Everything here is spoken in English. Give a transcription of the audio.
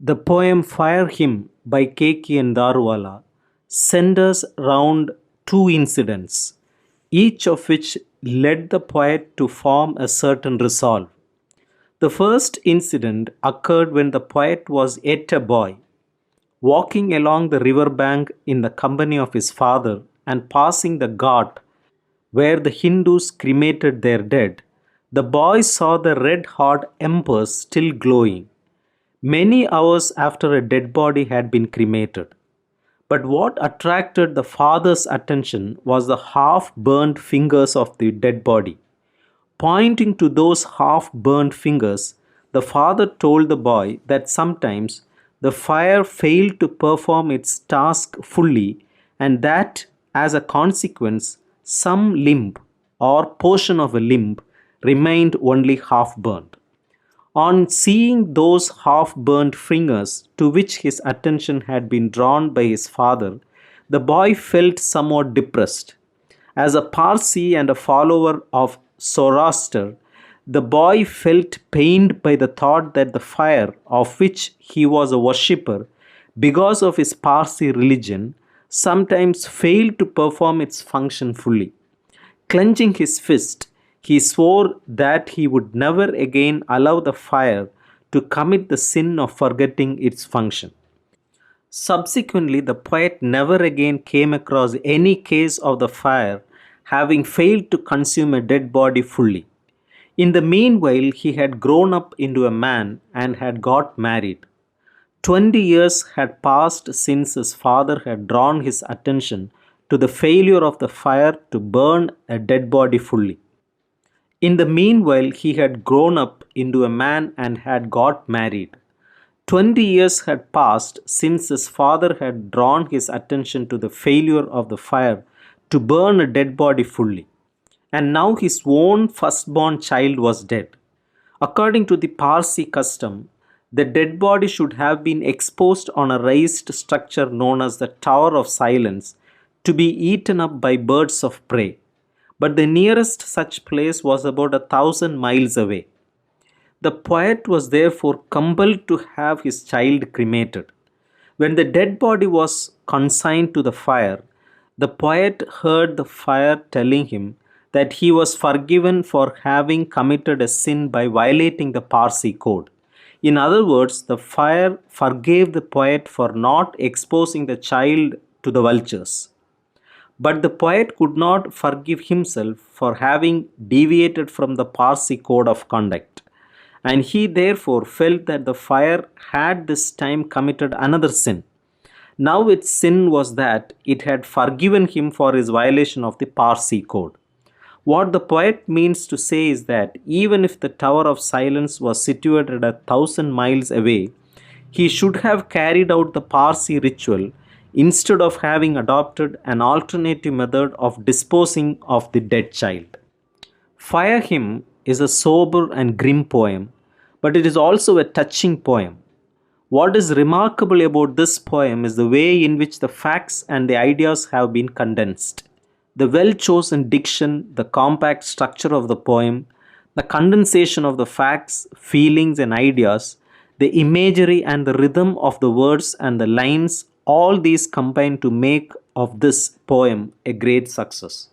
The poem Fire Him by Keki and Daruwalla centers around two incidents, each of which led the poet to form a certain resolve. The first incident occurred when the poet was yet a boy, walking along the river bank in the company of his father and passing the ghat where the Hindus cremated their dead. The boy saw the red hot embers still glowing, many hours after a dead body had been cremated. But what attracted the father's attention was the half burned fingers of the dead body. Pointing to those half burned fingers, the father told the boy that sometimes the fire failed to perform its task fully, and that as a consequence, some limb or portion of a limb remained only half burned. On seeing those half burned fingers to which his attention had been drawn by his father, the boy felt somewhat depressed. As a Parsi and a follower of Zoroaster, the boy felt pained by the thought that the fire of which he was a worshipper, because of his Parsi religion, sometimes failed to perform its function fully. Clenching his fist, he swore that he would never again allow the fire to commit the sin of forgetting its function. Subsequently, the poet never again came across any case of the fire having failed to consume a dead body fully. In the meanwhile, he had grown up into a man and had got married. 20 years had passed since his father had drawn his attention to the failure of the fire to burn a dead body fully. In the meanwhile, he had grown up into a man and had got married. 20 years had passed since his father had drawn his attention to the failure of the fire to burn a dead body fully. And now his own firstborn child was dead. According to the Parsi custom, the dead body should have been exposed on a raised structure known as the Tower of Silence to be eaten up by birds of prey. But the nearest such place was about 1,000 miles away. The poet was therefore compelled to have his child cremated. When the dead body was consigned to the fire, the poet heard the fire telling him that he was forgiven for having committed a sin by violating the Parsi code. In other words, the fire forgave the poet for not exposing the child to the vultures. But the poet could not forgive himself for having deviated from the Parsi code of conduct, and he therefore felt that the fire had this time committed another sin. Now its sin was that it had forgiven him for his violation of the Parsi code. What the poet means to say is that even if the Tower of Silence was situated 1,000 miles away, he should have carried out the Parsi ritual instead of having adopted an alternative method of disposing of the dead child. Fire Hymn is a sober and grim poem, but it is also a touching poem. What is remarkable about this poem is the way in which the facts and the ideas have been condensed. The well chosen diction, the compact structure of the poem, the condensation of the facts, feelings, and ideas, the imagery and the rhythm of the words and the lines, all these combine to make of this poem a great success.